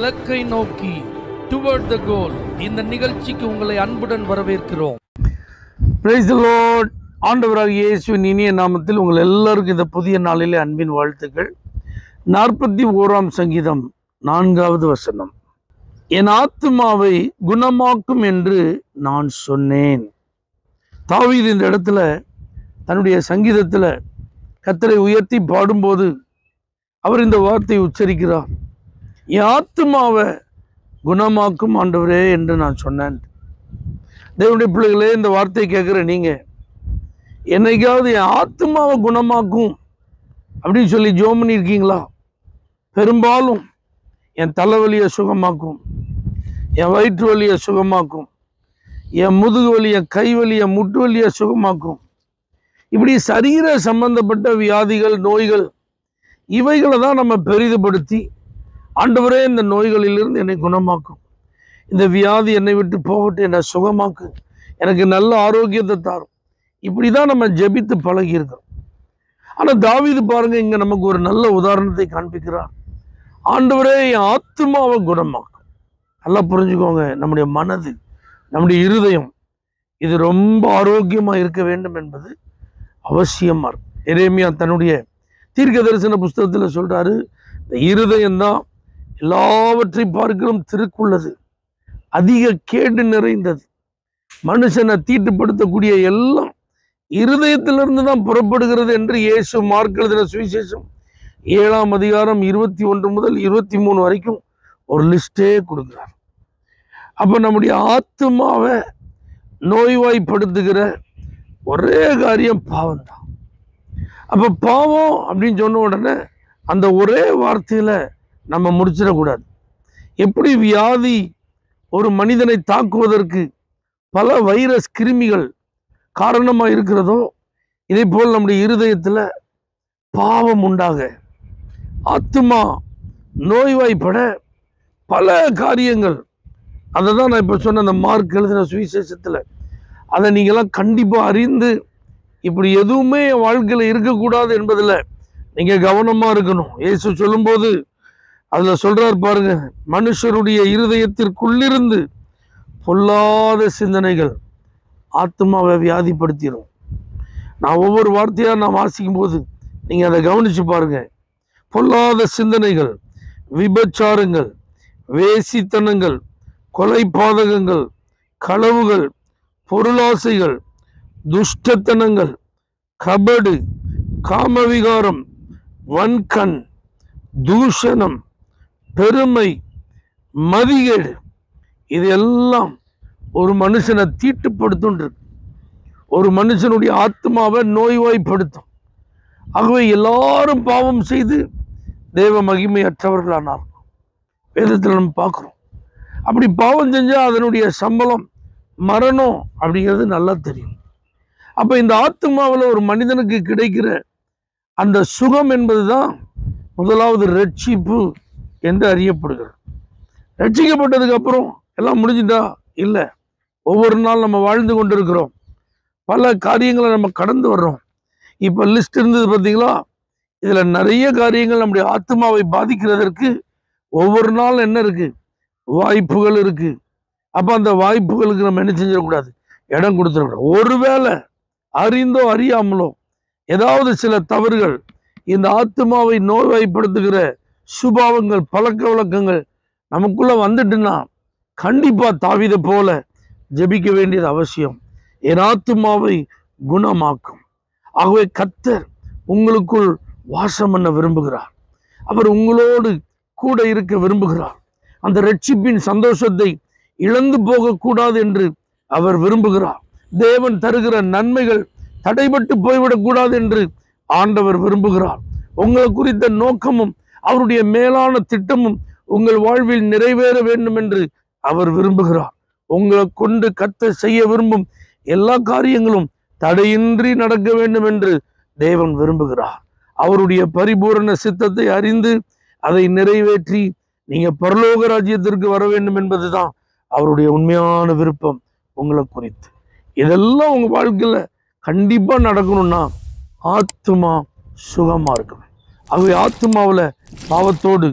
இலக்கை நோக்கி டுவர்ட் த கோல். இந்த நிகழ்ச்சிக்கு உங்களை அன்புடன் வரவேற்கிறோம். Praise the Lord. ஆண்டவராகிய இயேசுவின் இனிய நாமத்தில் உங்கள் எல்லாருக்கும் இந்த புதிய நாளிலே அன்பின் வாழ்த்துக்கள். 41ஆம் சங்கீதம் 4வது வசனம். என் ஆத்துமாவை குணமாக்கும் என்று நான் சொன்னேன். தாவீது இந்த இடத்துல தன்னுடைய சங்கீதத்தில் கர்த்தரை உயர்த்தி பாடும்போது அவர் இந்த வார்த்தையை உச்சரிக்கிறார். என் ஆத்துமாவை குணமாக்கும் ஆண்டவரே என்று நான் சொன்னேன். தேவனுடைய பிள்ளைகளே, இந்த வார்த்தையை கேட்குற நீங்கள் என்னைக்காவது என் ஆத்துமாவை குணமாக்கும் அப்படின்னு சொல்லி ஜெபம் பண்ணியிருக்கீங்களா? பெரும்பாலும் என் தலைவலியை சுகமாக்கும், என் வயிற்று வலியை சுகமாக்கும், என் முதுகு வலியை, கை வலியை, முட்டு வலியை சுகமாக்கும். இப்படி சரீர சம்பந்தப்பட்ட வியாதிகள், நோய்கள், இவைகளை தான் நம்ம பெரிதுபடுத்தி ஆண்டவரே இந்த நோய்களிலிருந்து என்னை குணமாக்கும், இந்த வியாதி என்னை விட்டு போகட்டு, என்னை சுகமாக்கு, எனக்கு நல்ல ஆரோக்கியத்தை தாரும். இப்படி தான் நம்ம ஜெபித்து பழகியிருக்கிறோம். ஆனால் தாவீது பாருங்க, இங்கே நமக்கு ஒரு நல்ல உதாரணத்தை காண்பிக்கிறார். ஆண்டவரே என் ஆத்துமாவை குணமாக்கும். நல்லா புரிஞ்சுக்கோங்க, நம்முடைய மனது, நம்முடைய இருதயம் இது ரொம்ப ஆரோக்கியமாக இருக்க வேண்டும் என்பது அவசியமாக இருக்கும். எரேமியா தன்னுடைய தீர்க்க தரிசன புஸ்தகத்தில் சொல்கிறாரு, இந்த இருதயம்தான் எல்லாவற்றை பார்க்கிறோம் திருக்குள்ளது, அதிக கேடு நிறைந்தது. மனுஷனை தீட்டுப்படுத்தக்கூடிய எல்லாம் இருதயத்திலிருந்து தான் புறப்படுகிறது என்று இயேசு மார்க் எழுதின சுவிசேஷம் 7ஆம் அதிகாரம் 21 முதல் 23 வரைக்கும் ஒரு லிஸ்டே கொடுக்குறார். அப்போ நம்முடைய ஆத்துமாவை நோய்வாய்ப்படுத்துகிற ஒரே காரியம் பாவம் தான். அப்போ பாவம் அப்படின்னு சொன்ன உடனே அந்த ஒரே வார்த்தையில் நம்ம முடிச்சிடக்கூடாது. எப்படி வியாதி ஒரு மனிதனை தாக்குவதற்கு பல வைரஸ் கிருமிகள் காரணமாக இருக்கிறதோ, இதே போல் நம்முடைய இருதயத்தில் பாவம் உண்டாக, ஆத்துமா நோய்வாய்ப்பட பல காரியங்கள், அதை தான் நான் இப்போ சொன்ன அந்த மார்க் எழுதின சுவிசேஷத்தில், அதை நீங்களாம் கண்டிப்பாக அறிந்து இப்படி எதுவுமே என் வாழ்க்கையில் இருக்கக்கூடாது என்பதில் நீங்கள் கவனமாக இருக்கணும். இயேசு சொல்லும்போது அதில் சொல்கிறார் பாருங்க, மனுஷருடைய இருதயத்திற்குள்ளிருந்து பொல்லாத சிந்தனைகள் ஆத்மாவை வியாதிப்படுத்திடும். நான் ஒவ்வொரு வார்த்தையாக நான் வாசிக்கும் போது நீங்கள் அதை கவனித்து பாருங்க. பொல்லாத சிந்தனைகள், விபச்சாரங்கள், வேசித்தனங்கள், கொலை பாதகங்கள், களவுகள், பொருளாசைகள், துஷ்டத்தனங்கள், கபடு, காமவிகாரம், வன்கண், தூஷணம், பெருமை, மதிகேடு, இது எல்லாம் ஒரு மனுஷனை தீட்டுப்படுத்தும், ஒரு மனுஷனுடைய ஆத்மாவை நோய்வாய்ப்படுத்தும். ஆகவே எல்லாரும் பாவம் செய்து தேவ மகிமையற்றவர்களானார். வேதத்தில் நம்ம பார்க்குறோம். அப்படி பாவம் செஞ்சால் அதனுடைய சம்பளம் மரணம் அப்படிங்கிறது நல்லா தெரியும். அப்போ இந்த ஆத்மாவில் ஒரு மனிதனுக்கு கிடைக்கிற அந்த சுகம் என்பது தான் முதலாவது ரட்சிப்பு என்று அறியப்படுகிறது. ரட்சிக்கப்பட்டதுக்கு அப்புறம் எல்லாம் முடிஞ்சுட்டா இல்லை, ஒவ்வொரு நாள் நம்ம வாழ்ந்து கொண்டு இருக்கிறோம், பல காரியங்களை நம்ம கடந்து வர்றோம். இப்போ லிஸ்ட் இருந்தது பார்த்தீங்களா? இதில் நிறைய காரியங்கள் நம்முடைய ஆத்மாவை பாதிக்கிறதற்கு ஒவ்வொரு நாள் என்ன இருக்கு, வாய்ப்புகள் இருக்கு. அப்போ அந்த வாய்ப்புகளுக்கு நம்ம என்ன செஞ்சிடக்கூடாது, இடம் கொடுத்துடக்கூடாது. ஒருவேளை அறிந்தோ அறியாமலோ ஏதாவது சில தவறுகள், இந்த ஆத்மாவை நோய்வாய்ப்படுத்துகிற சுபாவங்கள், பழக்க வழக்கங்கள் நமக்குள்ள வந்துட்டுன்னா கண்டிப்பா தாவீதை போல ஜெபிக்க வேண்டியது அவசியம். என் ஆத்துமாவை குணமாக்கும். ஆகவே கர்த்தர் உங்களுக்குள் வாசம் பண்ண விரும்புகிறார். அவர் உங்களோடு கூட இருக்க விரும்புகிறார். அந்த ரட்சிப்பின் சந்தோஷத்தை இழந்து போகக்கூடாது என்று அவர் விரும்புகிறார். தேவன் தருகிற நன்மைகள் தடைபட்டு போய்விடக்கூடாது என்று ஆண்டவர் விரும்புகிறார். உங்களை குறித்த நோக்கமும் அவருடைய மேலான திட்டமும் உங்கள் வாழ்வில் நிறைவேற வேண்டும் என்று அவர் விரும்புகிறார். உங்களை கொண்டு கர்த்தர் செய்ய விரும்பும் எல்லா காரியங்களும் தடையின்றி நடக்க வேண்டும் என்று தேவன் விரும்புகிறார். அவருடைய பரிபூரண சித்தத்தை அறிந்து அதை நிறைவேற்றி நீங்க பரலோக ராஜ்யத்திற்கு வர வேண்டும் என்பதுதான் அவருடைய உண்மையான விருப்பம் உங்களை குறித்து. இதெல்லாம் உங்க வாழ்க்கையில கண்டிப்பா நடக்கணும்னா ஆத்துமா சுகமா இருக்கணும். ஆகவே ஆத்துமாவில் பாவத்தோடு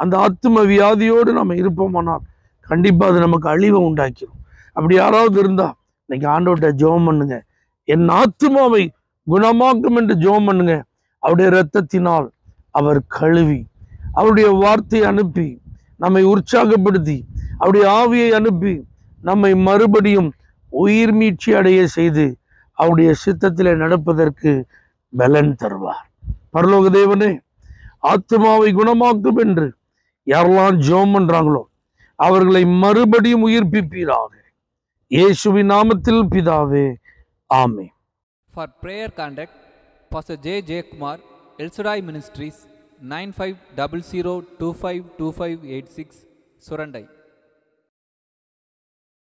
அந்த ஆத்தும வியாதியோடு நம்ம இருப்போமானால் கண்டிப்பாக அது நமக்கு அழிவை உண்டாக்கிடும். அப்படி யாராவது இருந்தா இன்னைக்கு ஆண்டவர்கிட்ட ஜெபம் பண்ணுங்க. என் ஆத்துமாவை குணமாக்கும் என்று ஜெபம் பண்ணுங்க. அவருடைய இரத்தத்தினால் அவர் கழுவி, அவருடைய வார்த்தையை அனுப்பி நம்மை உற்சாகப்படுத்தி, அவருடைய ஆவியை அனுப்பி நம்மை மறுபடியும் உயிர் மீட்சி அடைய செய்து அவருடைய சித்தத்திலே நடப்பதற்கு பலன் தருவார். பரலோக தேவனே, ஆத்மாவை குணமாக்கும் என்று யாரெல்லாம் ஜெபம் பண்றாங்களோ அவர்களை மறுபடியும் உயிர்ப்பிப்பீராக. இயேசுவின் நாமத்தில் பிதாவே, ஆமென். For prayer contact, Pastor J. J. Kumar, El Shaddai Ministries, 9500252586, Surandai.